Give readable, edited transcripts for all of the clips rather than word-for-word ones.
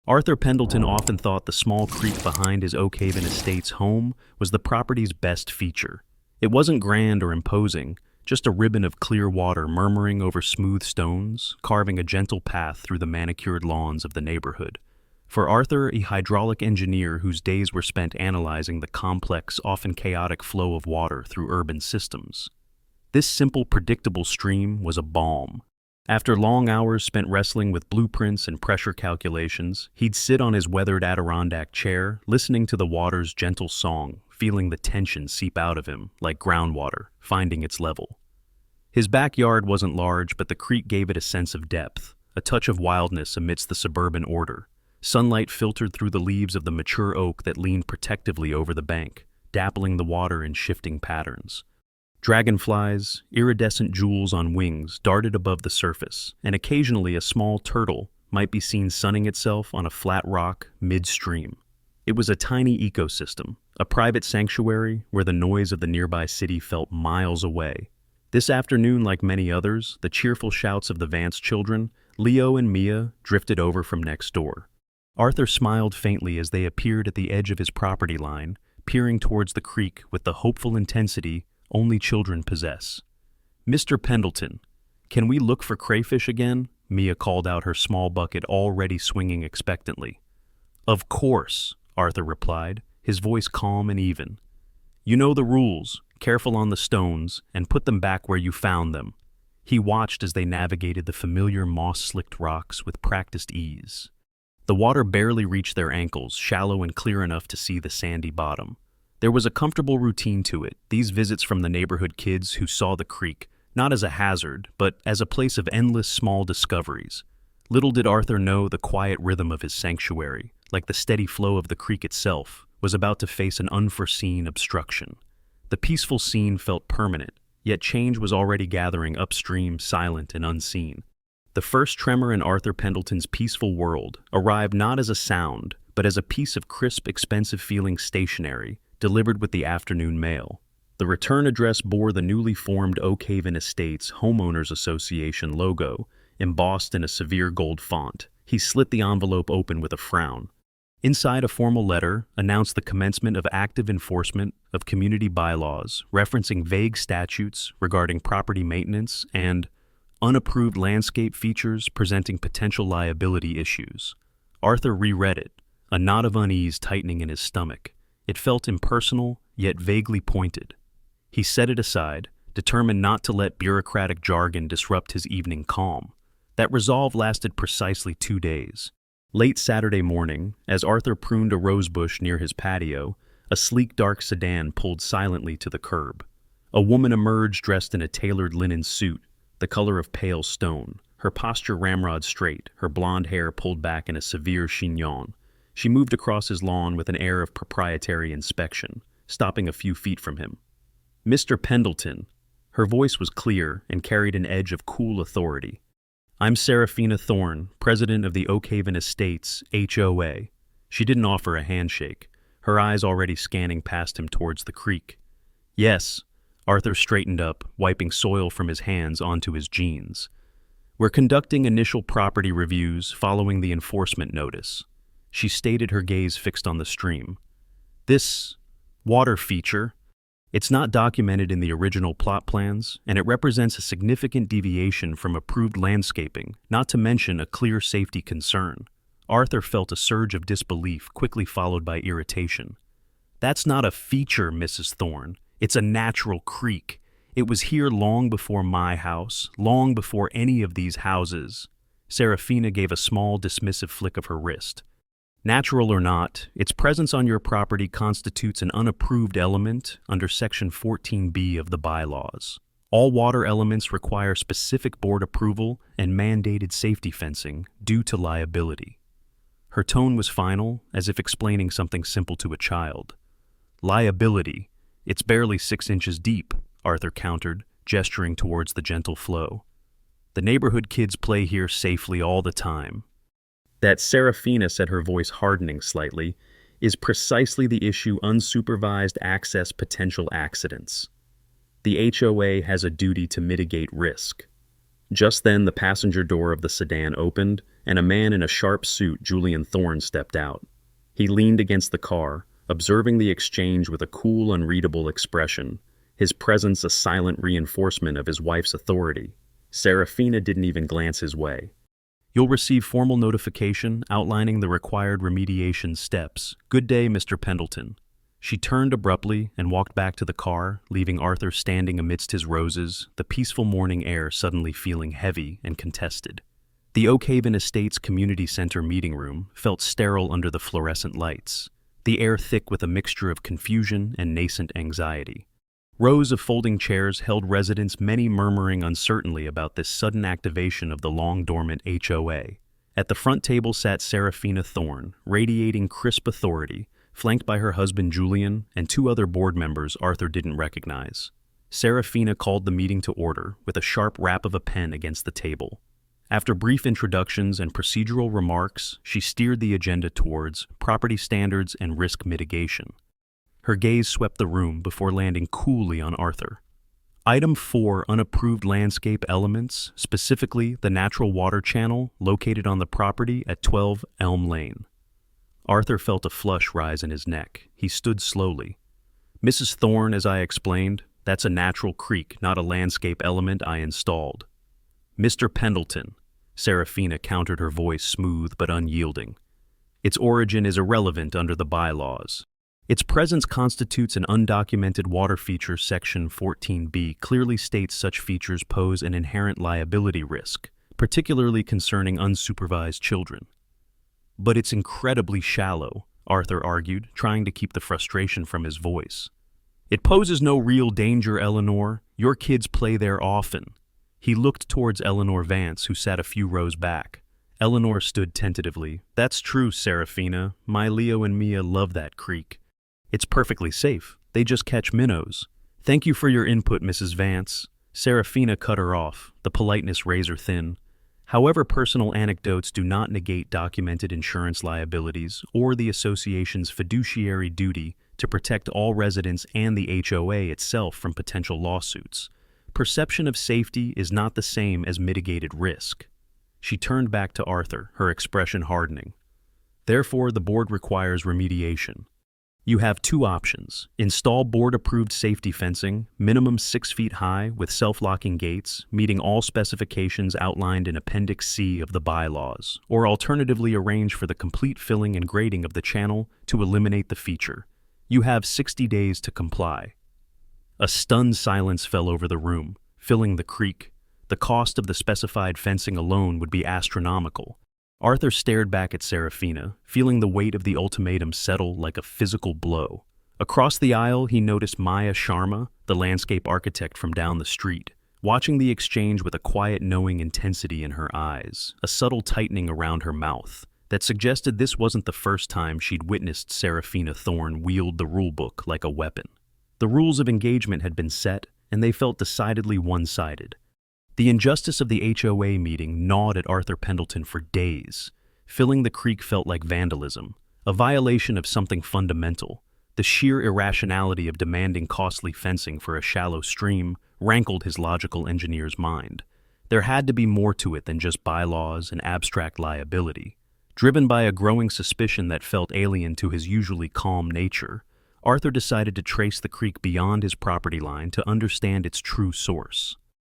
Arthur Pendleton often thought the small creek behind his Oak Haven Estates home was the property's best feature. It wasn't grand or imposing, just a ribbon of clear water murmuring over smooth stones, carving a gentle path through the manicured lawns of the neighborhood. For Arthur, a hydraulic engineer whose days were spent analyzing the complex, often chaotic flow of water through urban systems, this simple, predictable stream was a balm. After long hours spent wrestling with blueprints and pressure calculations, he'd sit on his weathered Adirondack chair, listening to the water's gentle song, feeling the tension seep out of him like groundwater, finding its level. His backyard wasn't large, but the creek gave it a sense of depth, a touch of wildness amidst the suburban order. Sunlight filtered through the leaves of the mature oak that leaned protectively over the bank, dappling the water in shifting patterns. Dragonflies, iridescent jewels on wings, darted above the surface, and occasionally a small turtle might be seen sunning itself on a flat rock midstream. It was a tiny ecosystem, a private sanctuary where the noise of the nearby city felt miles away. This afternoon, like many others, the cheerful shouts of the Vance children, Leo and Mia, drifted over from next door. Arthur smiled faintly as they appeared at the edge of his property line, peering towards the creek with the hopeful intensity only children possess. "Mr. Pendleton, can we look for crayfish again?" Mia called out, her small bucket already swinging expectantly. "Of course," Arthur replied, his voice calm and even. "You know the rules, careful on the stones, and put them back where you found them." He watched as they navigated the familiar moss-slicked rocks with practiced ease. The water barely reached their ankles, shallow and clear enough to see the sandy bottom. There was a comfortable routine to it, these visits from the neighborhood kids who saw the creek, not as a hazard, but as a place of endless small discoveries. Little did Arthur know the quiet rhythm of his sanctuary, like the steady flow of the creek itself, was about to face an unforeseen obstruction. The peaceful scene felt permanent, yet change was already gathering upstream, silent and unseen. The first tremor in Arthur Pendleton's peaceful world arrived not as a sound, but as a piece of crisp, expensive-feeling stationery, delivered with the afternoon mail. The return address bore the newly formed Oak Haven Estates Homeowners Association logo, embossed in a severe gold font. He slit the envelope open with a frown. Inside, a formal letter announced the commencement of active enforcement of community bylaws, referencing vague statutes regarding property maintenance and unapproved landscape features presenting potential liability issues. Arthur reread it, a knot of unease tightening in his stomach. It felt impersonal, yet vaguely pointed. He set it aside, determined not to let bureaucratic jargon disrupt his evening calm. That resolve lasted precisely 2 days. Late Saturday morning, as Arthur pruned a rosebush near his patio, a sleek dark sedan pulled silently to the curb. A woman emerged dressed in a tailored linen suit, the color of pale stone, her posture ramrod straight, her blonde hair pulled back in a severe chignon. She moved across his lawn with an air of proprietary inspection, stopping a few feet from him. "Mr. Pendleton." Her voice was clear and carried an edge of cool authority. "I'm Serafina Thorne, president of the Oak Haven Estates, HOA. She didn't offer a handshake, her eyes already scanning past him towards the creek. "Yes." Arthur straightened up, wiping soil from his hands onto his jeans. "We're conducting initial property reviews following the enforcement notice." She stated, her gaze fixed on the stream. "This water feature, it's not documented in the original plot plans, and it represents a significant deviation from approved landscaping, not to mention a clear safety concern." Arthur felt a surge of disbelief, quickly followed by irritation. "That's not a feature, Mrs. Thorne. It's a natural creek. It was here long before my house, long before any of these houses." Serafina gave a small, dismissive flick of her wrist. "Natural or not, its presence on your property constitutes an unapproved element under Section 14B of the bylaws. All water elements require specific board approval and mandated safety fencing due to liability." Her tone was final, as if explaining something simple to a child. "Liability. It's barely 6 inches deep," Arthur countered, gesturing towards the gentle flow. "The neighborhood kids play here safely all the time." "That," Serafina said, her voice hardening slightly, "is precisely the issue: unsupervised access, potential accidents. The HOA has a duty to mitigate risk." Just then, the passenger door of the sedan opened, and a man in a sharp suit, Julian Thorne, stepped out. He leaned against the car, observing the exchange with a cool, unreadable expression, his presence a silent reinforcement of his wife's authority. Serafina didn't even glance his way. "You'll receive formal notification outlining the required remediation steps. Good day, Mr. Pendleton." She turned abruptly and walked back to the car, leaving Arthur standing amidst his roses, the peaceful morning air suddenly feeling heavy and contested. The Oakhaven Estates Community Center meeting room felt sterile under the fluorescent lights, the air thick with a mixture of confusion and nascent anxiety. Rows of folding chairs held residents, many murmuring uncertainly about this sudden activation of the long-dormant HOA. At the front table sat Serafina Thorne, radiating crisp authority, flanked by her husband Julian and two other board members Arthur didn't recognize. Serafina called the meeting to order with a sharp rap of a pen against the table. After brief introductions and procedural remarks, she steered the agenda towards property standards and risk mitigation. Her gaze swept the room before landing coolly on Arthur. Item 4, unapproved landscape elements, specifically the natural water channel located on the property at 12 Elm Lane. Arthur felt a flush rise in his neck. He stood slowly. "Mrs. Thorne, as I explained, that's a natural creek, not a landscape element I installed." "Mr. Pendleton," Serafina countered, her voice smooth but unyielding. "Its origin is irrelevant under the bylaws. Its presence constitutes an undocumented water feature. Section 14B clearly states such features pose an inherent liability risk, particularly concerning unsupervised children." "But it's incredibly shallow," Arthur argued, trying to keep the frustration from his voice. "It poses no real danger, Eleanor. Your kids play there often." He looked towards Eleanor Vance, who sat a few rows back. Eleanor stood tentatively. "That's true, Serafina. My Leo and Mia love that creek. It's perfectly safe. They just catch minnows." "Thank you for your input, Mrs. Vance." Serafina cut her off, the politeness razor thin. "However, personal anecdotes do not negate documented insurance liabilities or the association's fiduciary duty to protect all residents and the HOA itself from potential lawsuits. Perception of safety is not the same as mitigated risk." She turned back to Arthur, her expression hardening. "Therefore, the board requires remediation. You have two options: install board-approved safety fencing, minimum 6 feet high with self-locking gates, meeting all specifications outlined in Appendix C of the bylaws, or alternatively arrange for the complete filling and grading of the channel to eliminate the feature. You have 60 days to comply." A stunned silence fell over the room, filling the creek. The cost of the specified fencing alone would be astronomical. Arthur stared back at Serafina, feeling the weight of the ultimatum settle like a physical blow. Across the aisle, he noticed Maya Sharma, the landscape architect from down the street, watching the exchange with a quiet, knowing intensity in her eyes, a subtle tightening around her mouth that suggested this wasn't the first time she'd witnessed Serafina Thorne wield the rulebook like a weapon. The rules of engagement had been set, and they felt decidedly one-sided. The injustice of the HOA meeting gnawed at Arthur Pendleton for days. Filling the creek felt like vandalism, a violation of something fundamental. The sheer irrationality of demanding costly fencing for a shallow stream rankled his logical engineer's mind. There had to be more to it than just bylaws and abstract liability. Driven by a growing suspicion that felt alien to his usually calm nature, Arthur decided to trace the creek beyond his property line to understand its true source.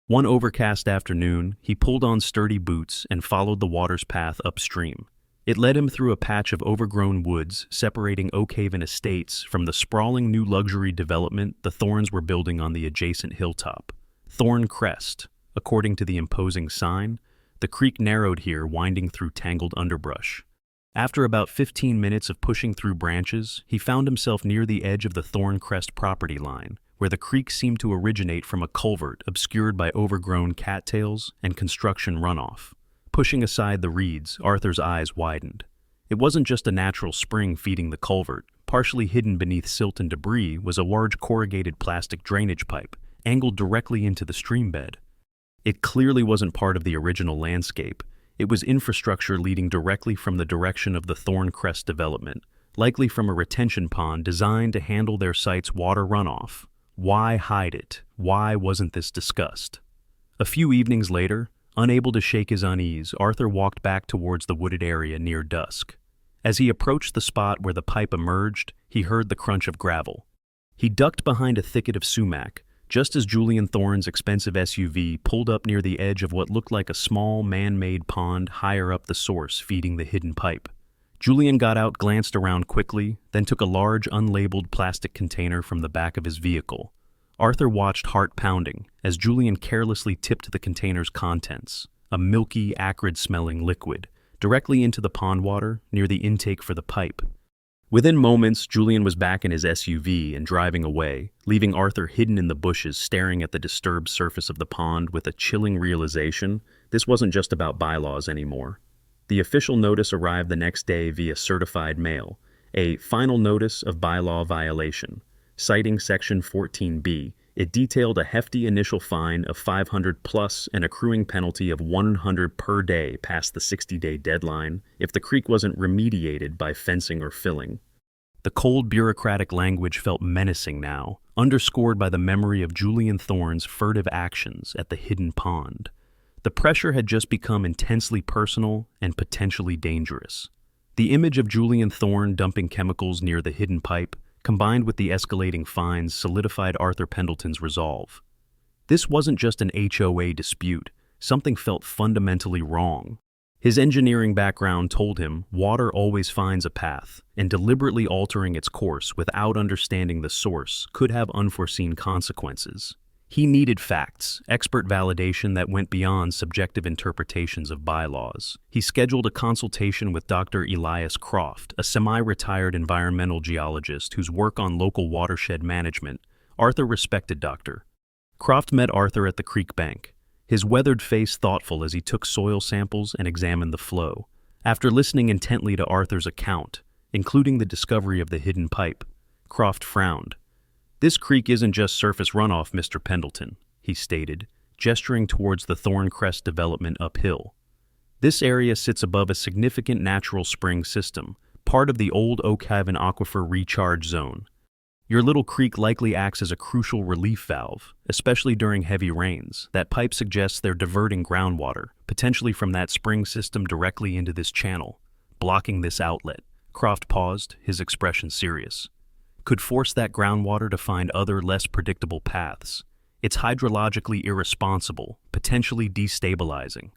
One overcast afternoon, he pulled on sturdy boots and followed the water's path upstream. It led him through a patch of overgrown woods separating Oakhaven Estates from the sprawling new luxury development the Thornes were building on the adjacent hilltop. Thorne Crest. According to the imposing sign, the creek narrowed here, winding through tangled underbrush. After about 15 minutes of pushing through branches, he found himself near the edge of the Thorne Crest property line, where the creek seemed to originate from a culvert obscured by overgrown cattails and construction runoff. Pushing aside the reeds, Arthur's eyes widened. It wasn't just a natural spring feeding the culvert. Partially hidden beneath silt and debris was a large corrugated plastic drainage pipe, angled directly into the stream bed. It clearly wasn't part of the original landscape. It was infrastructure leading directly from the direction of the Thorne Crest development, likely from a retention pond designed to handle their site's water runoff. Why hide it? Why wasn't this discussed? A few evenings later, Unable to shake his unease, Arthur walked back towards the wooded area near dusk. As he approached the spot where the pipe emerged, he heard the crunch of gravel. He ducked behind a thicket of sumac, just as Julian Thorne's expensive SUV pulled up near the edge of what looked like a small, man-made pond higher up the source feeding the hidden pipe. Julian got out, glanced around quickly, then took a large, unlabeled plastic container from the back of his vehicle. Arthur watched, heart pounding, as Julian carelessly tipped the container's contents, a milky, acrid-smelling liquid, directly into the pond water near the intake for the pipe. Within moments, Julian was back in his SUV and driving away, leaving Arthur hidden in the bushes staring at the disturbed surface of the pond with a chilling realization this wasn't just about bylaws anymore. The official notice arrived the next day via certified mail, a final notice of bylaw violation. Citing Section 14B, it detailed a hefty initial fine of $500 plus an accruing penalty of $100 per day past the 60-day deadline if the creek wasn't remediated by fencing or filling. The cold bureaucratic language felt menacing now, underscored by the memory of Julian Thorne's furtive actions at the hidden pond. The pressure had just become intensely personal and potentially dangerous. The image of Julian Thorne dumping chemicals near the hidden pipe, combined with the escalating fines, solidified Arthur Pendleton's resolve. This wasn't just an HOA dispute. Something felt fundamentally wrong. His engineering background told him water always finds a path, and deliberately altering its course without understanding the source could have unforeseen consequences. He needed facts, expert validation that went beyond subjective interpretations of bylaws. He scheduled a consultation with Dr. Elias Croft, a semi-retired environmental geologist whose work on local watershed management Arthur respected. Dr. Croft met Arthur at the creek bank, his weathered face thoughtful as he took soil samples and examined the flow. After listening intently to Arthur's account, including the discovery of the hidden pipe, Croft frowned. "This creek isn't just surface runoff, Mr. Pendleton," he stated, gesturing towards the Thorncrest development uphill. "This area sits above a significant natural spring system, part of the old Oak Haven Aquifer recharge zone. Your little creek likely acts as a crucial relief valve, especially during heavy rains. That pipe suggests they're diverting groundwater, potentially from that spring system directly into this channel, blocking this outlet." Croft paused, his expression serious. "Could force that groundwater to find other, less predictable paths. It's hydrologically irresponsible, potentially destabilizing."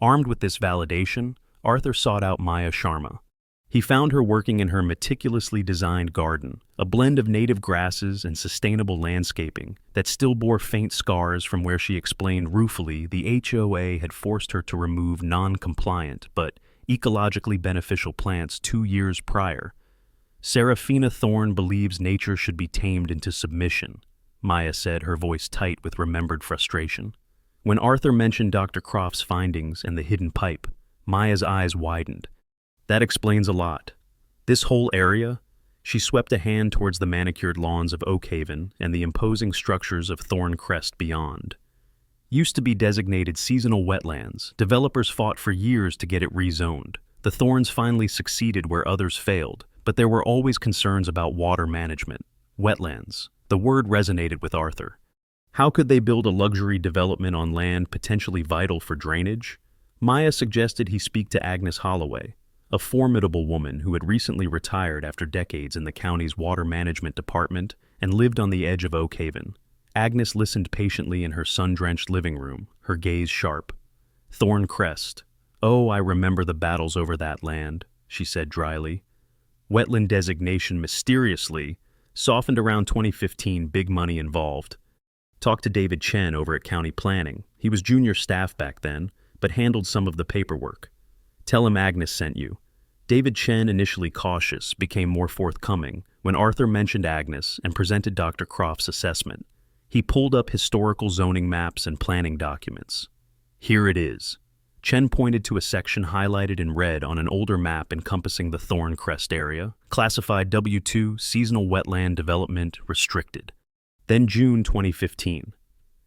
Armed with this validation, Arthur sought out Maya Sharma. He found her working in her meticulously designed garden, a blend of native grasses and sustainable landscaping that still bore faint scars from where she explained ruefully the HOA had forced her to remove non-compliant but ecologically beneficial plants 2 years prior. "Serafina Thorne believes nature should be tamed into submission," Maya said, her voice tight with remembered frustration. When Arthur mentioned Dr. Croft's findings and the hidden pipe, Maya's eyes widened. "That explains a lot. This whole area," she swept a hand towards the manicured lawns of Oak Haven and the imposing structures of Thorncrest beyond, "used to be designated seasonal wetlands. Developers fought for years to get it rezoned. The Thorns finally succeeded where others failed. But there were always concerns about water management. Wetlands. The word resonated with Arthur. How could they build a luxury development on land potentially vital for drainage? Maya suggested he speak to Agnes Holloway, a formidable woman who had recently retired after decades in the county's water management department and lived on the edge of Oak Haven. Agnes listened patiently in her sun-drenched living room, her gaze sharp. "Thorncrest. Oh, I remember the battles over that land," she said dryly. "Wetland designation mysteriously softened around 2015, big money involved. Talked to David Chen over at County Planning. He was junior staff back then, but handled some of the paperwork. Tell him Agnes sent you." David Chen, initially cautious, became more forthcoming when Arthur mentioned Agnes and presented Dr. Croft's assessment. He pulled up historical zoning maps and planning documents. "Here it is." Chen pointed to a section highlighted in red on an older map encompassing the Thorncrest area, classified W2 Seasonal Wetland Development Restricted. Then June 2015.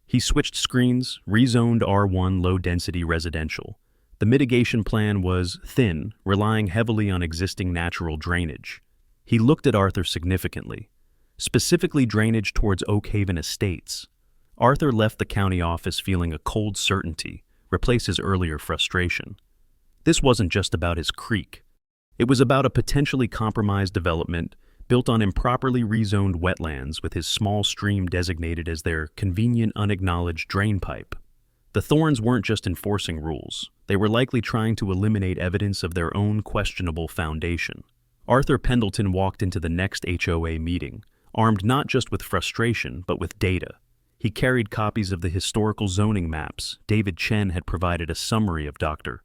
He switched screens, rezoned R1 low-density residential. The mitigation plan was thin, relying heavily on existing natural drainage. He looked at Arthur significantly, specifically drainage towards Oak Haven Estates. Arthur left the county office feeling a cold certainty, replace his earlier frustration. This wasn't just about his creek. It was about a potentially compromised development built on improperly rezoned wetlands with his small stream designated as their convenient unacknowledged drain pipe. The Thorns weren't just enforcing rules. They were likely trying to eliminate evidence of their own questionable foundation. Arthur Pendleton walked into the next HOA meeting, armed not just with frustration, but with data. He carried copies of the historical zoning maps David Chen had provided, a summary of Dr.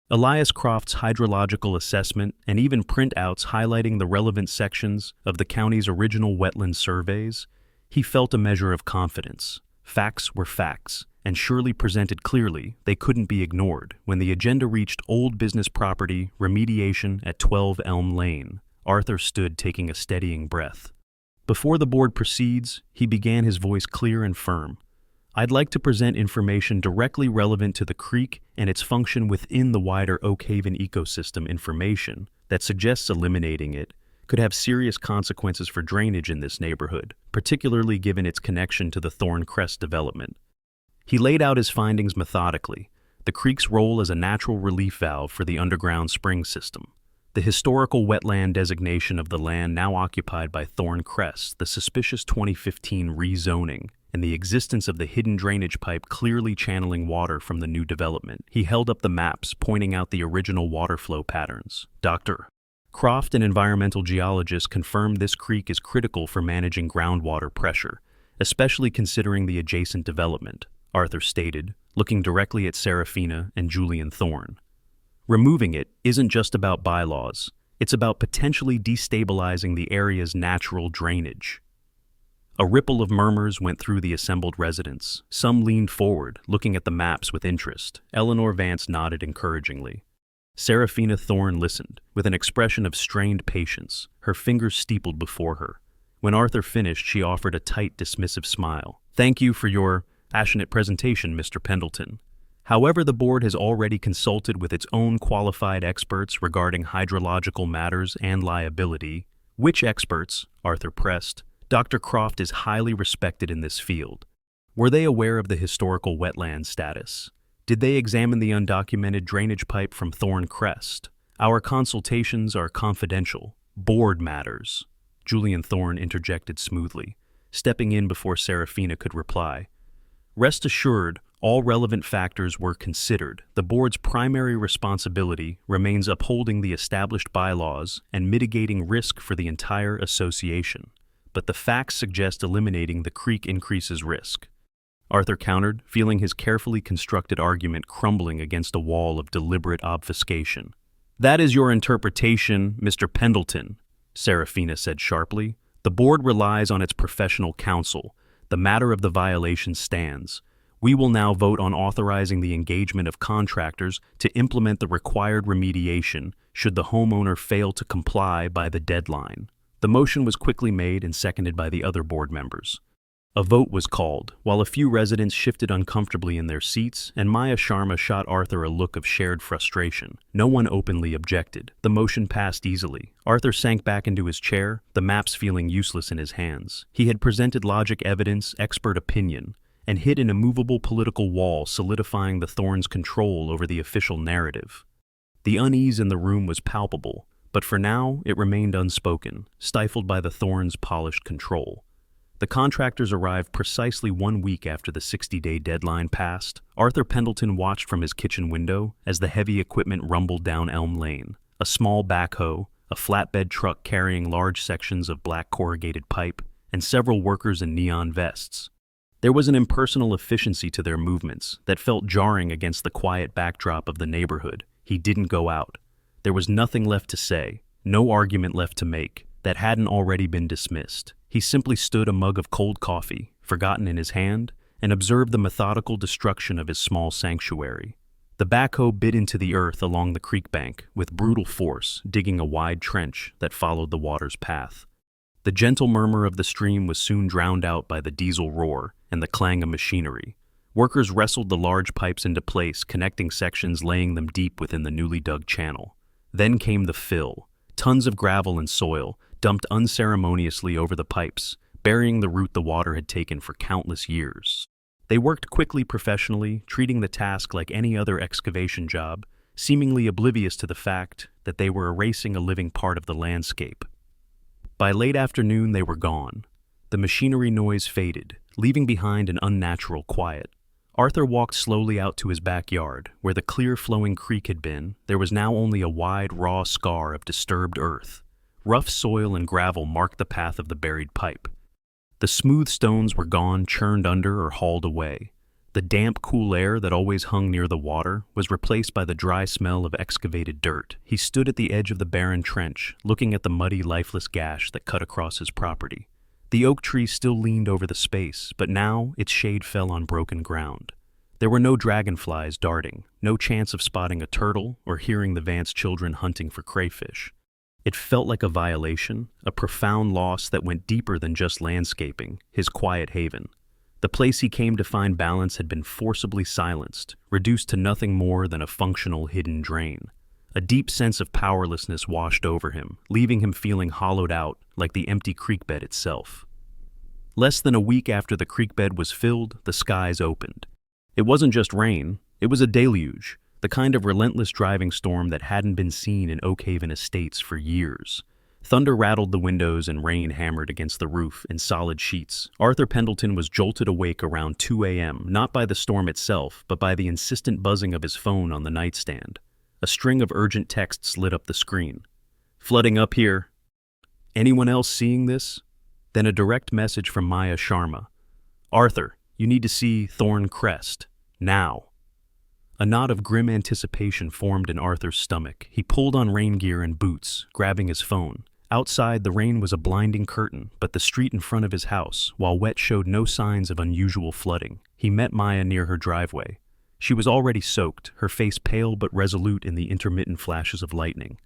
Elias Croft's hydrological assessment, and even printouts highlighting the relevant sections of the county's original wetland surveys. He felt a measure of confidence. Facts were facts, and surely presented clearly, they couldn't be ignored. When the agenda reached old business property remediation at 12 Elm Lane, Arthur stood taking a steadying breath. Before the board proceeds, he began, his voice clear and firm. I'd like to present information directly relevant to the creek and its function within the wider Oak Haven ecosystem. Information that suggests eliminating it could have serious consequences for drainage in this neighborhood, particularly given its connection to the Thorncrest development. He laid out his findings methodically: the creek's role as a natural relief valve for the underground spring system, the historical wetland designation of the land now occupied by Thorncrest, the suspicious 2015 rezoning, and the existence of the hidden drainage pipe clearly channeling water from the new development. He held up the maps, pointing out the original water flow patterns. Dr. Croft, an environmental geologist, confirmed this creek is critical for managing groundwater pressure, especially considering the adjacent development, Arthur stated, looking directly at Serafina and Julian Thorne. Removing it isn't just about bylaws, it's about potentially destabilizing the area's natural drainage. A ripple of murmurs went through the assembled residents. Some leaned forward, looking at the maps with interest. Eleanor Vance nodded encouragingly. Serafina Thorne listened, with an expression of strained patience, her fingers steepled before her. When Arthur finished, she offered a tight, dismissive smile. Thank you for your passionate presentation, Mr. Pendleton. However, the board has already consulted with its own qualified experts regarding hydrological matters and liability. Which experts? Arthur pressed. Dr. Croft is highly respected in this field. Were they aware of the historical wetland status? Did they examine the undocumented drainage pipe from Thorncrest? Our consultations are confidential. Board matters. Julian Thorne interjected smoothly, stepping in before Serafina could reply. Rest assured, all relevant factors were considered. The board's primary responsibility remains upholding the established bylaws and mitigating risk for the entire association. But the facts suggest eliminating the creek increases risk. Arthur countered, feeling his carefully constructed argument crumbling against a wall of deliberate obfuscation. That is your interpretation, Mr. Pendleton, Serafina said sharply. The board relies on its professional counsel. The matter of the violation stands. We will now vote on authorizing the engagement of contractors to implement the required remediation should the homeowner fail to comply by the deadline. The motion was quickly made and seconded by the other board members. A vote was called, while a few residents shifted uncomfortably in their seats, and Maya Sharma shot Arthur a look of shared frustration. No one openly objected. The motion passed easily. Arthur sank back into his chair, the maps feeling useless in his hands. He had presented logic, evidence, expert opinion, and hit an immovable political wall, solidifying the Thorns' control over the official narrative. The unease in the room was palpable, but for now it remained unspoken, stifled by the Thorns' polished control. The contractors arrived precisely 1 week after the 60-day deadline passed. Arthur Pendleton watched from his kitchen window as the heavy equipment rumbled down Elm Lane. A small backhoe, a flatbed truck carrying large sections of black corrugated pipe, and several workers in neon vests. There was an impersonal efficiency to their movements that felt jarring against the quiet backdrop of the neighborhood. He didn't go out. There was nothing left to say, no argument left to make that hadn't already been dismissed. He simply stood, a mug of cold coffee, forgotten in his hand, and observed the methodical destruction of his small sanctuary. The backhoe bit into the earth along the creek bank with brutal force, digging a wide trench that followed the water's path. The gentle murmur of the stream was soon drowned out by the diesel roar and the clang of machinery. Workers wrestled the large pipes into place, connecting sections, laying them deep within the newly dug channel. Then came the fill. Tons of gravel and soil, dumped unceremoniously over the pipes, burying the route the water had taken for countless years. They worked quickly professionally, treating the task like any other excavation job, seemingly oblivious to the fact that they were erasing a living part of the landscape. By late afternoon, they were gone. The machinery noise faded, leaving behind an unnatural quiet. Arthur walked slowly out to his backyard. Where the clear flowing creek had been, there was now only a wide, raw scar of disturbed earth. Rough soil and gravel marked the path of the buried pipe. The smooth stones were gone, churned under or hauled away. The damp, cool air that always hung near the water was replaced by the dry smell of excavated dirt. He stood at the edge of the barren trench, looking at the muddy, lifeless gash that cut across his property. The oak tree still leaned over the space, but now its shade fell on broken ground. There were no dragonflies darting, no chance of spotting a turtle or hearing the Vance children hunting for crayfish. It felt like a violation, a profound loss that went deeper than just landscaping, his quiet haven. The place he came to find balance had been forcibly silenced, reduced to nothing more than a functional hidden drain. A deep sense of powerlessness washed over him, leaving him feeling hollowed out like the empty creek bed itself. Less than a week after the creek bed was filled, the skies opened. It wasn't just rain, it was a deluge, the kind of relentless driving storm that hadn't been seen in Oakhaven Estates for years. Thunder rattled the windows and rain hammered against the roof in solid sheets. Arthur Pendleton was jolted awake around 2 a.m., not by the storm itself, but by the insistent buzzing of his phone on the nightstand. A string of urgent texts lit up the screen. "Flooding up here. Anyone else seeing this?" Then a direct message from Maya Sharma. "Arthur, you need to see Thorn Crest. Now." A knot of grim anticipation formed in Arthur's stomach. He pulled on rain gear and boots, grabbing his phone. Outside, the rain was a blinding curtain, but the street in front of his house, while wet, showed no signs of unusual flooding. He met Maya near her driveway. She was already soaked, her face pale but resolute in the intermittent flashes of lightning.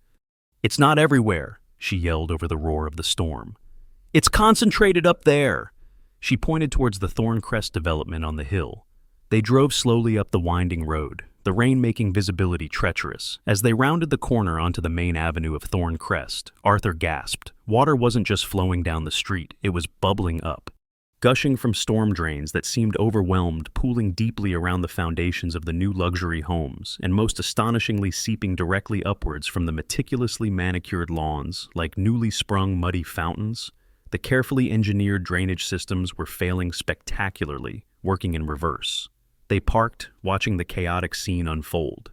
"It's not everywhere," she yelled over the roar of the storm. "It's concentrated up there." She pointed towards the Thorncrest development on the hill. They drove slowly up the winding road, the rain making visibility treacherous. As they rounded the corner onto the main avenue of Thorncrest, Arthur gasped. Water wasn't just flowing down the street, it was bubbling up. Gushing from storm drains that seemed overwhelmed, pooling deeply around the foundations of the new luxury homes, and most astonishingly seeping directly upwards from the meticulously manicured lawns like newly sprung muddy fountains. The carefully engineered drainage systems were failing spectacularly, working in reverse. They parked, watching the chaotic scene unfold.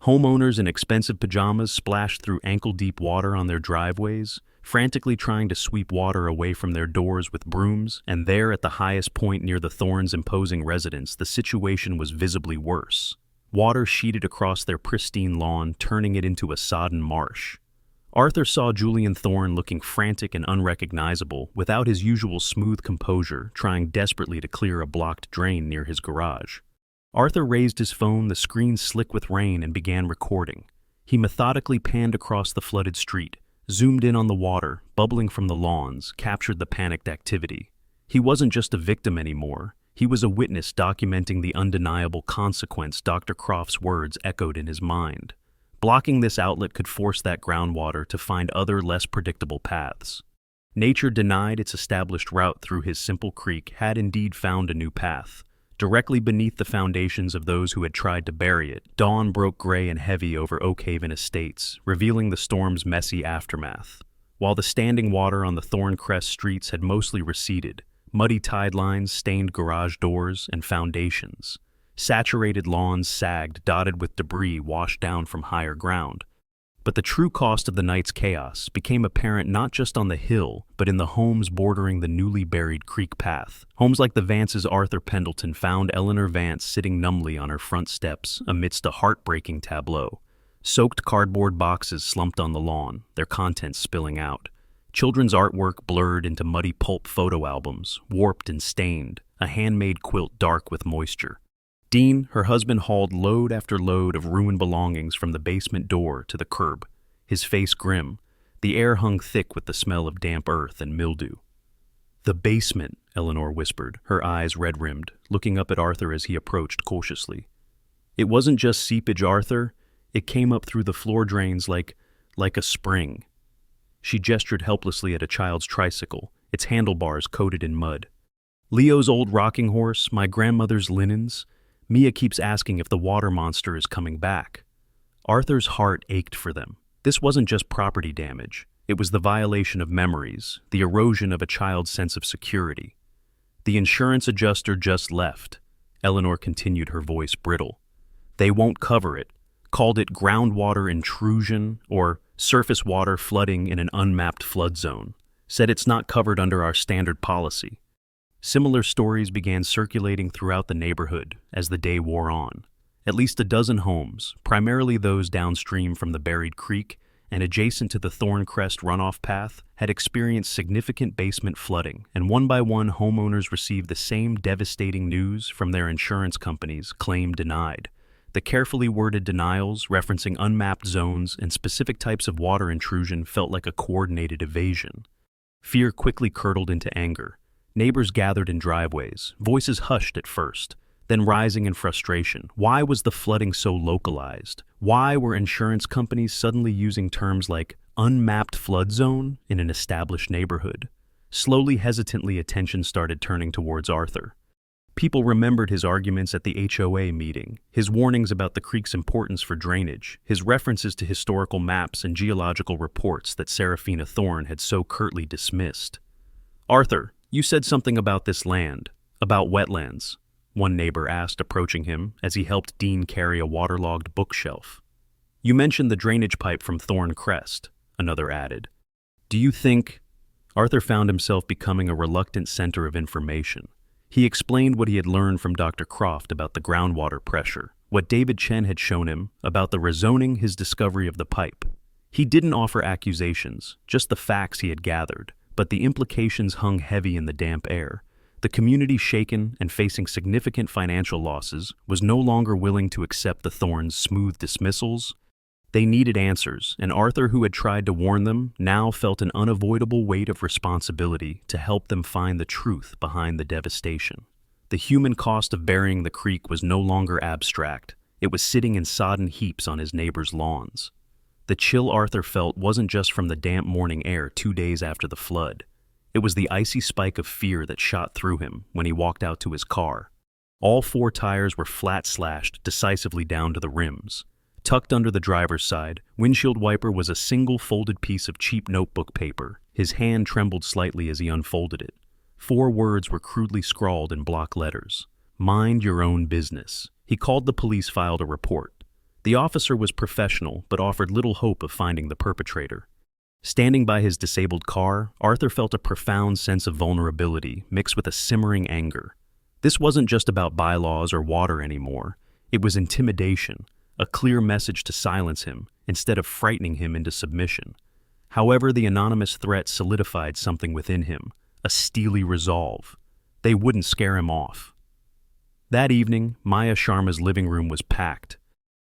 Homeowners in expensive pajamas splashed through ankle-deep water on their driveways, frantically trying to sweep water away from their doors with brooms, and there at the highest point near the Thorns' imposing residence, the situation was visibly worse. Water sheeted across their pristine lawn, turning it into a sodden marsh. Arthur saw Julian Thorne looking frantic and unrecognizable, without his usual smooth composure, trying desperately to clear a blocked drain near his garage. Arthur raised his phone, the screen slick with rain, and began recording. He methodically panned across the flooded street, zoomed in on the water, bubbling from the lawns, captured the panicked activity. He wasn't just a victim anymore. He was a witness documenting the undeniable consequence Dr. Croft's words echoed in his mind. Blocking this outlet could force that groundwater to find other, less predictable paths. Nature, denied its established route through his simple creek, had indeed found a new path. Directly beneath the foundations of those who had tried to bury it, dawn broke gray and heavy over Oakhaven Estates, revealing the storm's messy aftermath. While the standing water on the Thorncrest streets had mostly receded, muddy tide lines stained garage doors and foundations. Saturated lawns sagged, dotted with debris washed down from higher ground. But the true cost of the night's chaos became apparent not just on the hill, but in the homes bordering the newly buried creek path. Homes like the Vance's Arthur Pendleton found Eleanor Vance sitting numbly on her front steps amidst a heartbreaking tableau. Soaked cardboard boxes slumped on the lawn, their contents spilling out. Children's artwork blurred into muddy pulp photo albums, warped and stained, a handmade quilt dark with moisture. Dean, her husband, hauled load after load of ruined belongings from the basement door to the curb, his face grim. The air hung thick with the smell of damp earth and mildew. "The basement," Eleanor whispered, her eyes red-rimmed, looking up at Arthur as he approached cautiously. "It wasn't just seepage, Arthur. It came up through the floor drains like a spring." She gestured helplessly at a child's tricycle, its handlebars coated in mud. Leo's old rocking horse, my grandmother's linens. Mia keeps asking if the water monster is coming back. Arthur's heart ached for them. This wasn't just property damage. It was the violation of memories, the erosion of a child's sense of security. The insurance adjuster just left. Eleanor continued, her voice brittle. They won't cover it. Called it groundwater intrusion or surface water flooding in an unmapped flood zone. Said it's not covered under our standard policy. Similar stories began circulating throughout the neighborhood as the day wore on. At least a dozen homes, primarily those downstream from the buried creek and adjacent to the Thorncrest runoff path, had experienced significant basement flooding, and one by one homeowners received the same devastating news from their insurance companies, claim denied. The carefully worded denials, referencing unmapped zones and specific types of water intrusion, felt like a coordinated evasion. Fear quickly curdled into anger. Neighbors gathered in driveways, voices hushed at first, then rising in frustration. Why was the flooding so localized? Why were insurance companies suddenly using terms like unmapped flood zone in an established neighborhood? Slowly, hesitantly, attention started turning towards Arthur. People remembered his arguments at the HOA meeting, his warnings about the creek's importance for drainage, his references to historical maps and geological reports that Serafina Thorne had so curtly dismissed. "Arthur, you said something about this land, about wetlands," one neighbor asked, approaching him as he helped Dean carry a waterlogged bookshelf. "You mentioned the drainage pipe from Thorncrest," another added. "Do you think—" Arthur found himself becoming a reluctant center of information. He explained what he had learned from Dr. Croft about the groundwater pressure, what David Chen had shown him about the rezoning, his discovery of the pipe. He didn't offer accusations, just the facts he had gathered, but the implications hung heavy in the damp air. The community, shaken and facing significant financial losses, was no longer willing to accept the Thorns' smooth dismissals. They needed answers, and Arthur, who had tried to warn them, now felt an unavoidable weight of responsibility to help them find the truth behind the devastation. The human cost of burying the creek was no longer abstract. It was sitting in sodden heaps on his neighbors' lawns. The chill Arthur felt wasn't just from the damp morning air 2 days after the flood. It was the icy spike of fear that shot through him when he walked out to his car. All 4 tires were flat slashed decisively down to the rims. Tucked under the driver's side, windshield wiper was a single folded piece of cheap notebook paper. His hand trembled slightly as he unfolded it. 4 words were crudely scrawled in block letters. "Mind your own business." He called the police, filed a report. The officer was professional, but offered little hope of finding the perpetrator. Standing by his disabled car, Arthur felt a profound sense of vulnerability mixed with a simmering anger. This wasn't just about bylaws or water anymore. It was intimidation, a clear message to silence him instead of frightening him into submission. However, the anonymous threat solidified something within him, a steely resolve. They wouldn't scare him off. That evening, Maya Sharma's living room was packed.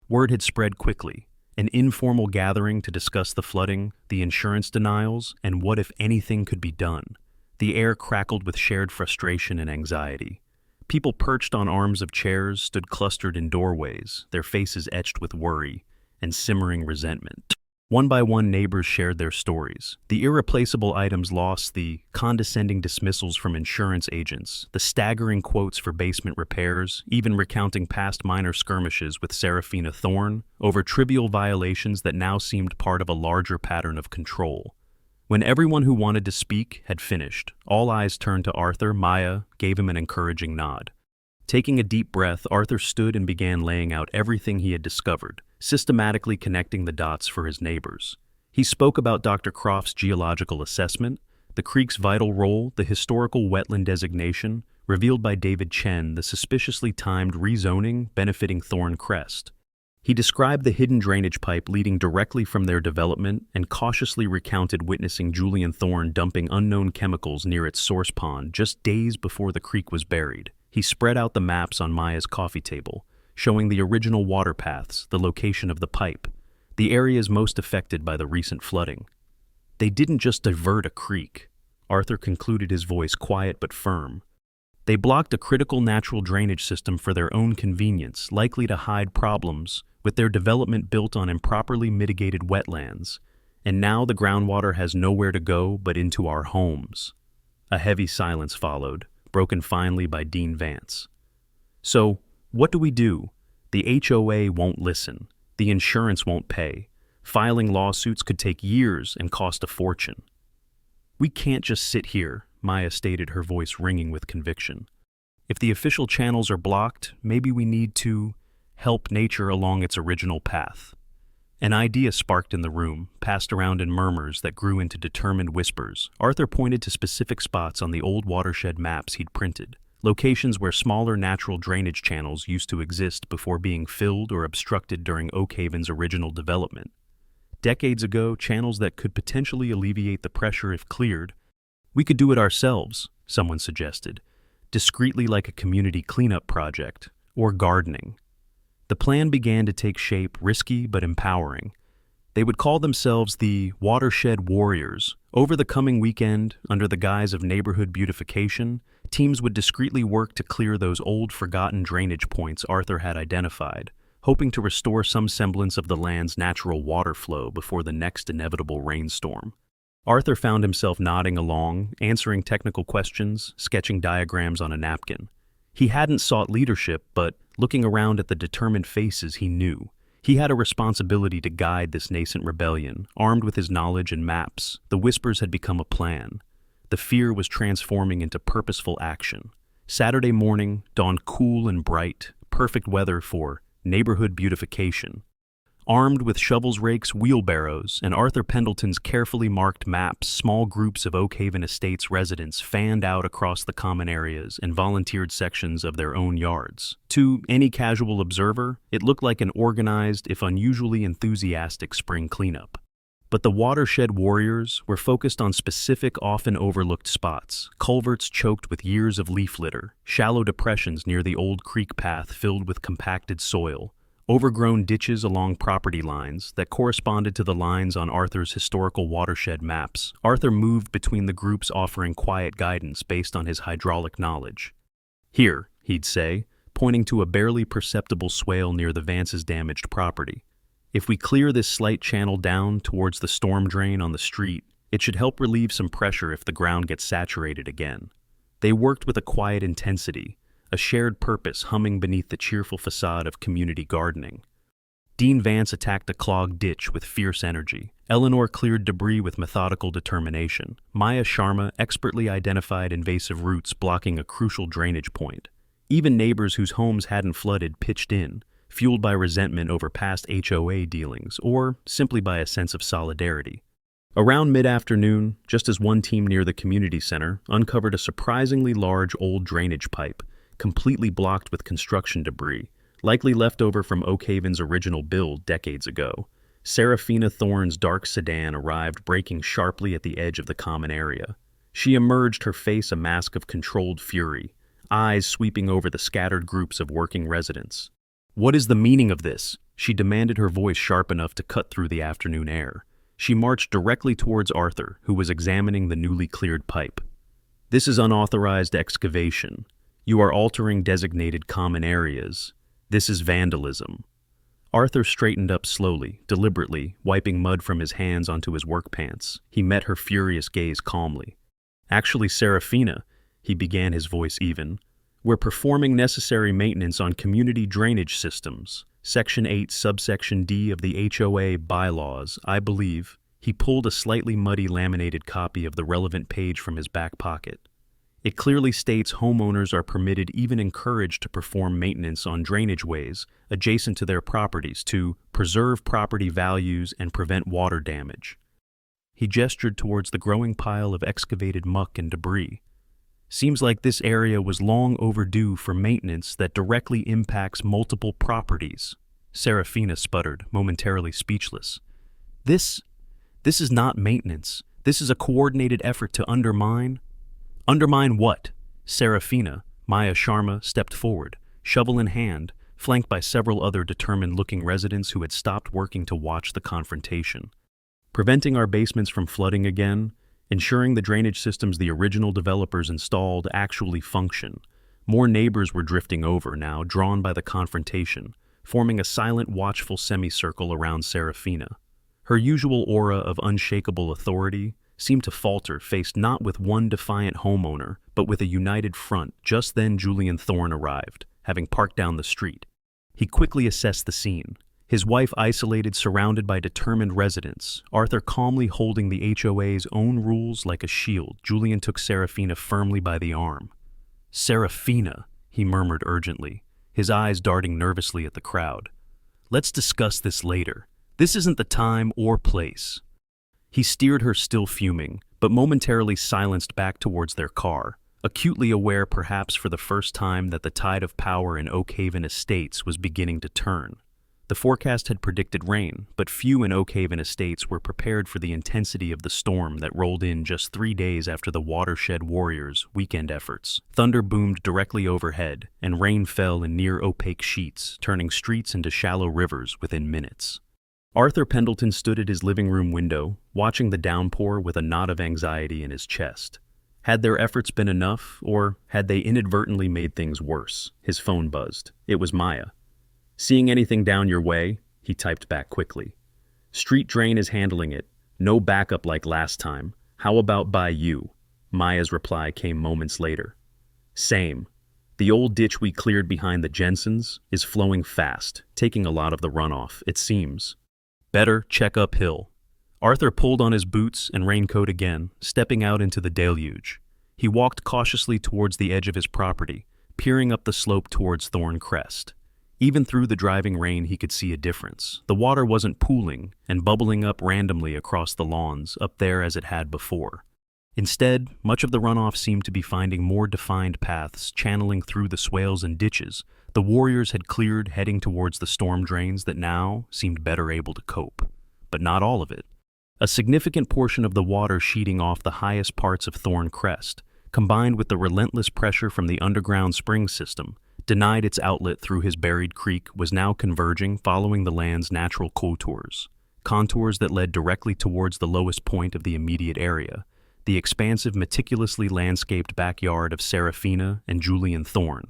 Word had spread quickly. An informal gathering to discuss the flooding, the insurance denials, and what, if anything, could be done. The air crackled with shared frustration and anxiety. People perched on arms of chairs stood clustered in doorways, their faces etched with worry and simmering resentment. One by one, neighbors shared their stories. The irreplaceable items lost, the condescending dismissals from insurance agents, the staggering quotes for basement repairs, even recounting past minor skirmishes with Serafina Thorne over trivial violations that now seemed part of a larger pattern of control. When everyone who wanted to speak had finished, all eyes turned to Arthur. Maya gave him an encouraging nod. Taking a deep breath, Arthur stood and began laying out everything he had discovered, systematically connecting the dots for his neighbors. He spoke about Dr. Croft's geological assessment, the creek's vital role, the historical wetland designation, revealed by David Chen, the suspiciously timed rezoning benefiting Thorncrest. He described the hidden drainage pipe leading directly from their development and cautiously recounted witnessing Julian Thorne dumping unknown chemicals near its source pond just days before the creek was buried. He spread out the maps on Maya's coffee table, showing the original water paths, the location of the pipe, the areas most affected by the recent flooding. They didn't just divert a creek, Arthur concluded, his voice quiet but firm. They blocked a critical natural drainage system for their own convenience, likely to hide problems with their development built on improperly mitigated wetlands. And now the groundwater has nowhere to go but into our homes. A heavy silence followed, broken finally by Dean Vance. "So, what do we do? The HOA won't listen. The insurance won't pay. Filing lawsuits could take years and cost a fortune." "We can't just sit here," Maya stated, her voice ringing with conviction. "If the official channels are blocked, maybe we need to help nature along its original path." An idea sparked in the room, passed around in murmurs that grew into determined whispers. Arthur pointed to specific spots on the old watershed maps he'd printed, locations where smaller natural drainage channels used to exist before being filled or obstructed during Oak Haven's original development. Decades ago, channels that could potentially alleviate the pressure if cleared. "We could do it ourselves," someone suggested, discreetly, like a community cleanup project, or gardening. The plan began to take shape, risky but empowering. They would call themselves the Watershed Warriors. Over the coming weekend, under the guise of neighborhood beautification, teams would discreetly work to clear those old forgotten drainage points Arthur had identified, hoping to restore some semblance of the land's natural water flow before the next inevitable rainstorm. Arthur found himself nodding along, answering technical questions, sketching diagrams on a napkin. He hadn't sought leadership, but looking around at the determined faces, he knew he had a responsibility to guide this nascent rebellion. Armed with his knowledge and maps, the whispers had become a plan. The fear was transforming into purposeful action. Saturday morning dawned cool and bright, perfect weather for neighborhood beautification. Armed with shovels, rakes, wheelbarrows, and Arthur Pendleton's carefully marked maps, small groups of Oak Haven Estates residents fanned out across the common areas and volunteered sections of their own yards. To any casual observer, it looked like an organized, if unusually enthusiastic, spring cleanup. But the Watershed Warriors were focused on specific, often overlooked spots: culverts choked with years of leaf litter, shallow depressions near the old creek path filled with compacted soil, overgrown ditches along property lines that corresponded to the lines on Arthur's historical watershed maps. Arthur moved between the groups, offering quiet guidance based on his hydraulic knowledge. "Here," he'd say, pointing to a barely perceptible swale near the Vance's damaged property. "If we clear this slight channel down towards the storm drain on the street, it should help relieve some pressure if the ground gets saturated again." They worked with a quiet intensity, a shared purpose humming beneath the cheerful facade of community gardening. Dean Vance attacked a clogged ditch with fierce energy. Eleanor cleared debris with methodical determination. Maya Sharma expertly identified invasive roots blocking a crucial drainage point. Even neighbors whose homes hadn't flooded pitched in, fueled by resentment over past HOA dealings, or simply by a sense of solidarity. Around mid-afternoon, just as one team near the community center uncovered a surprisingly large old drainage pipe, completely blocked with construction debris, likely left over from Oak Haven's original build decades ago, Serafina Thorne's dark sedan arrived, braking sharply at the edge of the common area. She emerged, her face a mask of controlled fury, eyes sweeping over the scattered groups of working residents. "What is the meaning of this?" she demanded, her voice sharp enough to cut through the afternoon air. She marched directly towards Arthur, who was examining the newly cleared pipe. "This is unauthorized excavation. You are altering designated common areas. This is vandalism." Arthur straightened up slowly, deliberately, wiping mud from his hands onto his work pants. He met her furious gaze calmly. "Actually, Serafina," he began, his voice even, "we're performing necessary maintenance on community drainage systems. Section 8, subsection D of the HOA bylaws, I believe." He pulled a slightly muddy laminated copy of the relevant page from his back pocket. "It clearly states homeowners are permitted, even encouraged, to perform maintenance on drainage ways adjacent to their properties to preserve property values and prevent water damage." He gestured towards the growing pile of excavated muck and debris. "Seems like this area was long overdue for maintenance that directly impacts multiple properties." Serafina sputtered, momentarily speechless. This is not maintenance. This is a coordinated effort to undermine..." "Undermine what?" Serafina, Maya Sharma, stepped forward, shovel in hand, flanked by several other determined-looking residents who had stopped working to watch the confrontation. "Preventing our basements from flooding again, ensuring the drainage systems the original developers installed actually function." More neighbors were drifting over now, drawn by the confrontation, forming a silent, watchful semicircle around Serafina. Her usual aura of unshakable authority, seemed to falter, faced not with one defiant homeowner, but with a united front. Just then Julian Thorne arrived, having parked down the street. He quickly assessed the scene. His wife isolated, surrounded by determined residents, Arthur calmly holding the HOA's own rules like a shield. Julian took Serafina firmly by the arm. "Serafina," he murmured urgently, his eyes darting nervously at the crowd. "Let's discuss this later. This isn't the time or place." He steered her, still fuming, but momentarily silenced, back towards their car, acutely aware, perhaps for the first time, that the tide of power in Oakhaven Estates was beginning to turn. The forecast had predicted rain, but few in Oakhaven Estates were prepared for the intensity of the storm that rolled in just 3 days after the Watershed Warriors' weekend efforts. Thunder boomed directly overhead, and rain fell in near-opaque sheets, turning streets into shallow rivers within minutes. Arthur Pendleton stood at his living room window, watching the downpour with a knot of anxiety in his chest. Had their efforts been enough, or had they inadvertently made things worse? His phone buzzed. It was Maya. "Seeing anything down your way?" he typed back quickly. "Street drain is handling it. No backup like last time. How about by you?" Maya's reply came moments later. "Same. The old ditch we cleared behind the Jensens is flowing fast, taking a lot of the runoff, it seems. Better check uphill." Arthur pulled on his boots and raincoat again, stepping out into the deluge. He walked cautiously towards the edge of his property, peering up the slope towards Thorn Crest. Even through the driving rain, he could see a difference. The water wasn't pooling and bubbling up randomly across the lawns up there as it had before. Instead, much of the runoff seemed to be finding more defined paths, channeling through the swales and ditches the Warriors had cleared, heading towards the storm drains that now seemed better able to cope. But not all of it. A significant portion of the water sheeting off the highest parts of Thorn Crest, combined with the relentless pressure from the underground spring system, denied its outlet through his buried creek, was now converging, following the land's natural contours that led directly towards the lowest point of the immediate area, the expansive, meticulously landscaped backyard of Serafina and Julian Thorne.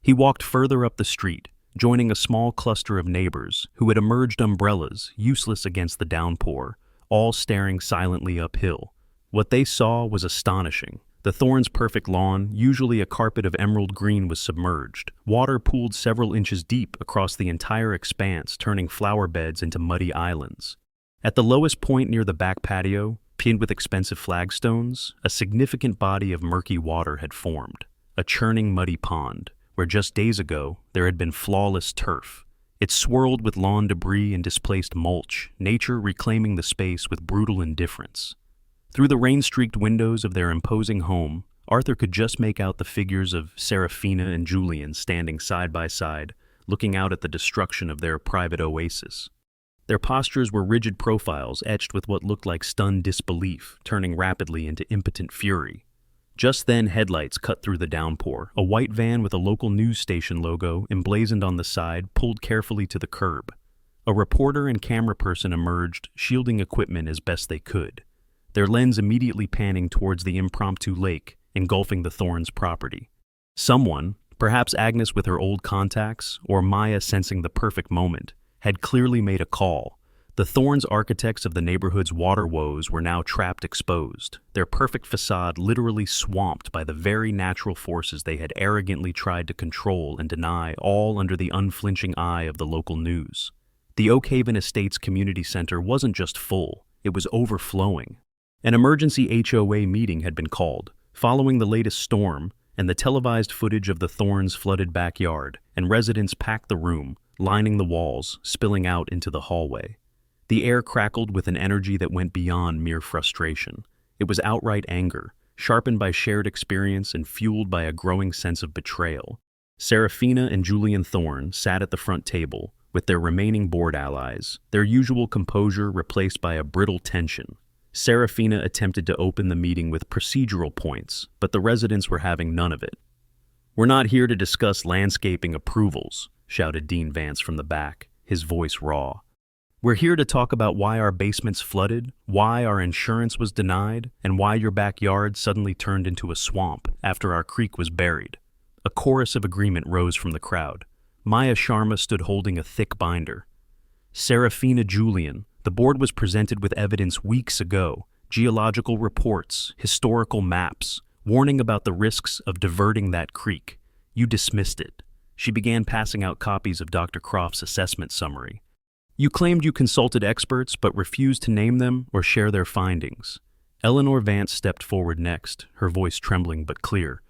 He walked further up the street, joining a small cluster of neighbors who had emerged, umbrellas useless against the downpour, all staring silently uphill. What they saw was astonishing. The Thorns' perfect lawn, usually a carpet of emerald green, was submerged. Water pooled several inches deep across the entire expanse, turning flower beds into muddy islands. At the lowest point near the back patio, pinned with expensive flagstones, a significant body of murky water had formed, a churning muddy pond, where just days ago there had been flawless turf. It swirled with lawn debris and displaced mulch, nature reclaiming the space with brutal indifference. Through the rain-streaked windows of their imposing home, Arthur could just make out the figures of Serafina and Julian standing side by side, looking out at the destruction of their private oasis. Their postures were rigid profiles etched with what looked like stunned disbelief, turning rapidly into impotent fury. Just then, headlights cut through the downpour. A white van with a local news station logo emblazoned on the side pulled carefully to the curb. A reporter and camera person emerged, shielding equipment as best they could, their lens immediately panning towards the impromptu lake engulfing the Thorns' property. Someone, perhaps Agnes with her old contacts, or Maya sensing the perfect moment, had clearly made a call. The Thorns' architects of the neighborhood's water woes were now trapped, exposed, their perfect facade literally swamped by the very natural forces they had arrogantly tried to control and deny, all under the unflinching eye of the local news. The Oakhaven Estates Community Center wasn't just full, it was overflowing. An emergency HOA meeting had been called, following the latest storm, and the televised footage of the Thorns' flooded backyard, and residents packed the room, lining the walls, spilling out into the hallway. The air crackled with an energy that went beyond mere frustration. It was outright anger, sharpened by shared experience and fueled by a growing sense of betrayal. Serafina and Julian Thorne sat at the front table, with their remaining board allies, their usual composure replaced by a brittle tension. Serafina attempted to open the meeting with procedural points, but the residents were having none of it. "We're not here to discuss landscaping approvals," shouted Dean Vance from the back, his voice raw. "We're here to talk about why our basements flooded, why our insurance was denied, and why your backyard suddenly turned into a swamp after our creek was buried." A chorus of agreement rose from the crowd. Maya Sharma stood holding a thick binder. "Serafina, Julian, the board was presented with evidence weeks ago geological reports, historical maps, warning about the risks of diverting that creek. You dismissed it. She began passing out copies of Dr. Croft's assessment summary. You claimed you consulted experts but refused to name them or share their findings. Eleanor Vance stepped forward next, her voice trembling but clear.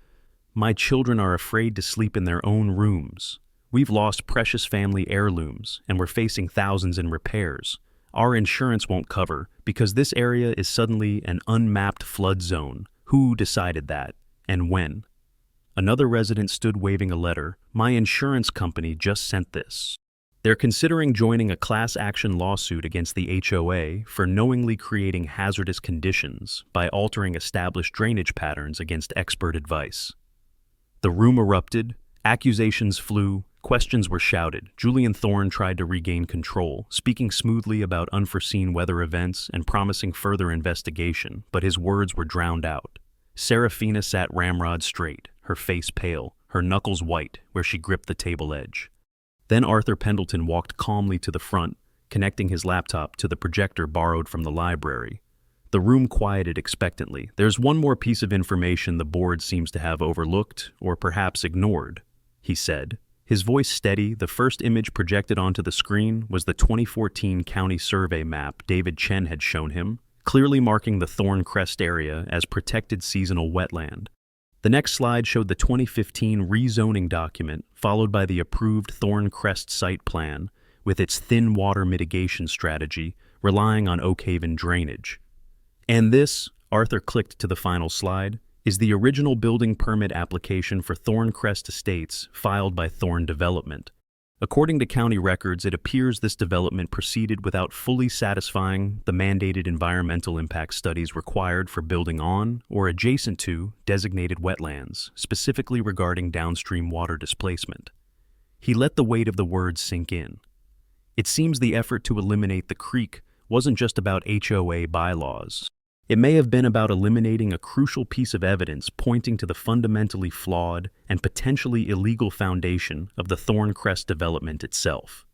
My children are afraid to sleep in their own rooms. We've lost precious family heirlooms, and we're facing thousands in repairs. Our insurance won't cover because this area is suddenly an unmapped flood zone. Who decided that, and when? Another resident stood waving a letter. My insurance company just sent this. They're considering joining a class action lawsuit against the HOA for knowingly creating hazardous conditions by altering established drainage patterns against expert advice. The room erupted, accusations flew, questions were shouted. Julian Thorne tried to regain control, speaking smoothly about unforeseen weather events and promising further investigation, but his words were drowned out. Serafina sat ramrod straight, her face pale, her knuckles white where she gripped the table edge. Then Arthur Pendleton walked calmly to the front, connecting his laptop to the projector borrowed from the library. The room quieted expectantly. There's one more piece of information the board seems to have overlooked, or perhaps ignored, he said. His voice steady, the first image projected onto the screen was the 2014 county survey map David Chen had shown him, clearly marking the Thorn Crest area as protected seasonal wetland. The next slide showed the 2015 rezoning document, followed by the approved Thorn Crest site plan, with its thin water mitigation strategy, relying on Oak Haven drainage. And this, Arthur clicked to the final slide, is the original building permit application for Thorn Crest Estates filed by Thorn Development. According to county records, it appears this development proceeded without fully satisfying the mandated environmental impact studies required for building on or adjacent to designated wetlands, specifically regarding downstream water displacement. He let the weight of the words sink in. It seems the effort to eliminate the creek wasn't just about HOA bylaws. It may have been about eliminating a crucial piece of evidence pointing to the fundamentally flawed and potentially illegal foundation of the Thorn Crest development itself.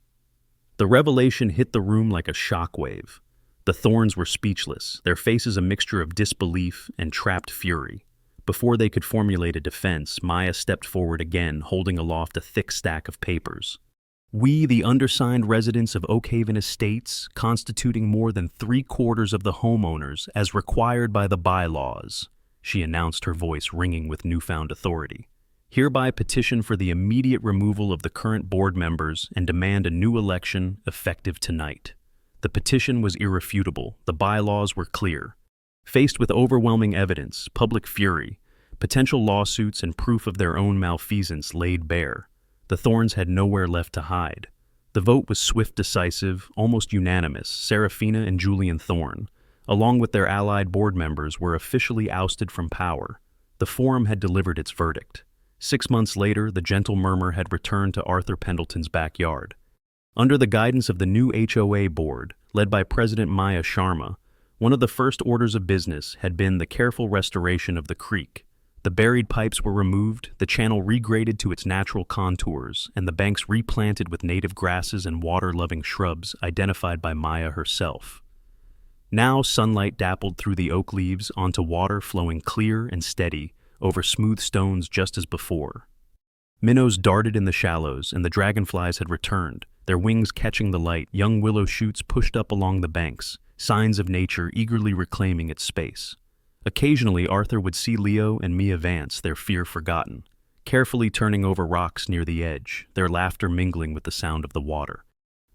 The revelation hit the room like a shockwave. The Thorns were speechless, their faces a mixture of disbelief and trapped fury. Before they could formulate a defense, Maya stepped forward again, holding aloft a thick stack of papers. We, the undersigned residents of Oak Haven Estates, constituting more than 3/4 of the homeowners as required by the bylaws, she announced, her voice ringing with newfound authority, hereby petition for the immediate removal of the current board members and demand a new election effective tonight. The petition was irrefutable. The bylaws were clear. Faced with overwhelming evidence, public fury, potential lawsuits, and proof of their own malfeasance laid bare, the Thorns had nowhere left to hide. The vote was swift, decisive, almost unanimous. Serafina and Julian Thorne, along with their allied board members, were officially ousted from power. The forum had delivered its verdict. 6 months later, the gentle murmur had returned to Arthur Pendleton's backyard. Under the guidance of the new HOA board, led by President Maya Sharma, one of the first orders of business had been the careful restoration of the creek. The buried pipes were removed, the channel regraded to its natural contours, and the banks replanted with native grasses and water-loving shrubs identified by Maya herself. Now sunlight dappled through the oak leaves onto water flowing clear and steady over smooth stones just as before. Minnows darted in the shallows, and the dragonflies had returned, their wings catching the light. Young willow shoots pushed up along the banks, signs of nature eagerly reclaiming its space. Occasionally, Arthur would see Leo and Mia Vance, their fear forgotten, carefully turning over rocks near the edge, their laughter mingling with the sound of the water.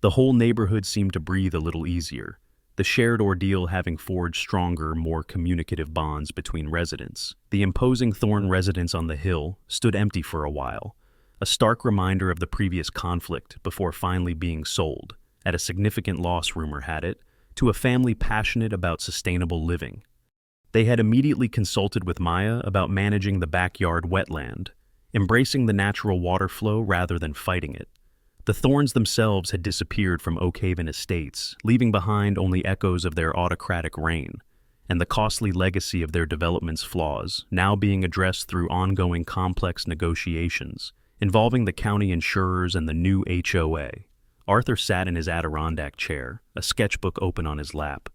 The whole neighborhood seemed to breathe a little easier, the shared ordeal having forged stronger, more communicative bonds between residents. The imposing Thorn residence on the hill stood empty for a while, a stark reminder of the previous conflict before finally being sold, at a significant loss, rumor had it, to a family passionate about sustainable living. They had immediately consulted with Maya about managing the backyard wetland, embracing the natural water flow rather than fighting it. The Thorns themselves had disappeared from Oak Haven Estates, leaving behind only echoes of their autocratic reign, and the costly legacy of their development's flaws, now being addressed through ongoing complex negotiations involving the county insurers and the new HOA. Arthur sat in his Adirondack chair, a sketchbook open on his lap.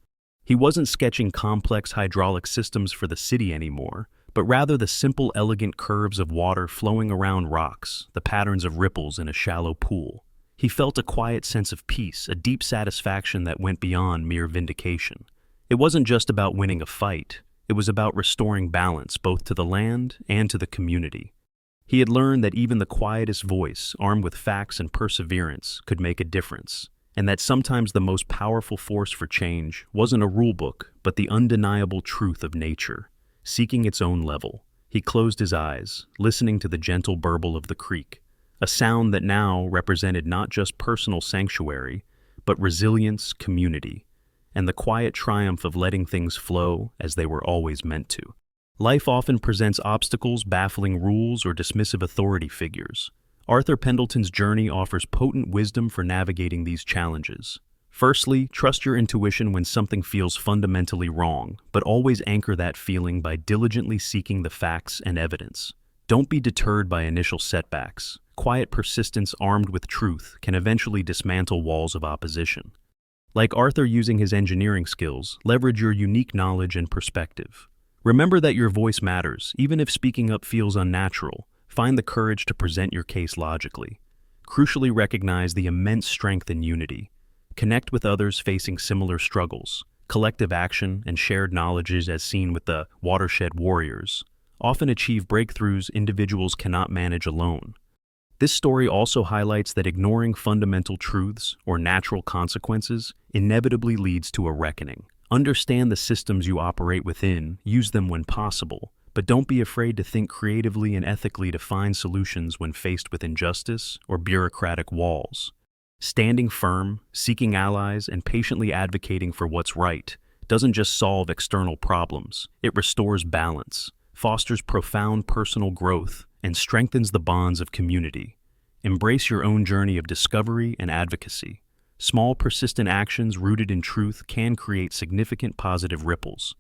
He wasn't sketching complex hydraulic systems for the city anymore, but rather the simple, elegant curves of water flowing around rocks, the patterns of ripples in a shallow pool. He felt a quiet sense of peace, a deep satisfaction that went beyond mere vindication. It wasn't just about winning a fight, it was about restoring balance both to the land and to the community. He had learned that even the quietest voice, armed with facts and perseverance, could make a difference, and that sometimes the most powerful force for change wasn't a rulebook, but the undeniable truth of nature, seeking its own level. He closed his eyes, listening to the gentle burble of the creek, a sound that now represented not just personal sanctuary, but resilience, community, and the quiet triumph of letting things flow as they were always meant to. Life often presents obstacles, baffling rules, or dismissive authority figures. Arthur Pendleton's journey offers potent wisdom for navigating these challenges. Firstly, trust your intuition when something feels fundamentally wrong, but always anchor that feeling by diligently seeking the facts and evidence. Don't be deterred by initial setbacks. Quiet persistence armed with truth can eventually dismantle walls of opposition. Like Arthur using his engineering skills, leverage your unique knowledge and perspective. Remember that your voice matters, even if speaking up feels unnatural. Find the courage to present your case logically. Crucially, recognize the immense strength in unity. Connect with others facing similar struggles. Collective action and shared knowledge, as seen with the watershed warriors, often achieve breakthroughs individuals cannot manage alone. This story also highlights that ignoring fundamental truths or natural consequences inevitably leads to a reckoning. Understand the systems you operate within, use them when possible, but don't be afraid to think creatively and ethically to find solutions when faced with injustice or bureaucratic walls. Standing firm, seeking allies, and patiently advocating for what's right doesn't just solve external problems, it restores balance, fosters profound personal growth, and strengthens the bonds of community. Embrace your own journey of discovery and advocacy. Small, persistent actions rooted in truth can create significant positive ripples.